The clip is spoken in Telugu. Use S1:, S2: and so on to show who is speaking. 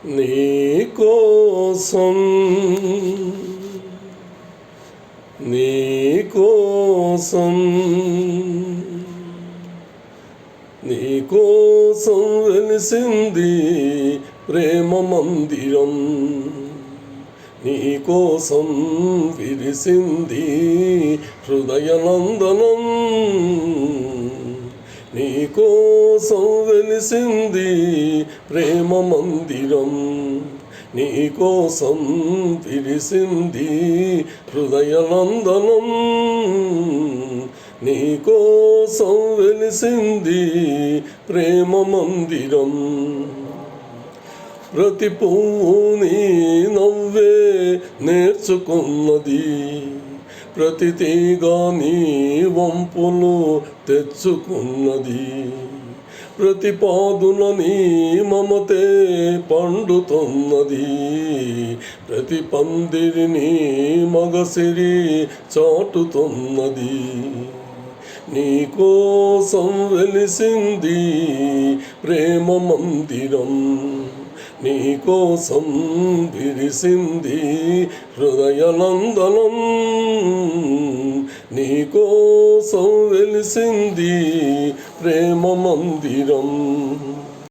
S1: నీకోసం నీకోసం నీకోసం వెలిసింది ప్రేమ మందిరం, నీకోసం విరిసింది హృదయనందనం, నీకోసం వెలిసింది ప్రేమ మందిరం, నీకోసం విరిసింది హృదయనందనం, నీకోసం వెలిసింది ప్రేమ మందిరం. ప్రతి పువ్వు నీ నవ్వే నేర్చుకున్నది, ప్రతి తీగ నీ వంపులు తెచ్చుకున్నది, ప్రతి పాదున నీ మమతే పండుతున్నది, ప్రతి పందిరిని మగసిరి చాటుతున్నది. నీకోసం వెలిసింది ప్రేమ మందిరం, నీకోసం విరిసింది హృదయనందనం, నీకోసం వెలిసింది ప్రేమ మందిరం.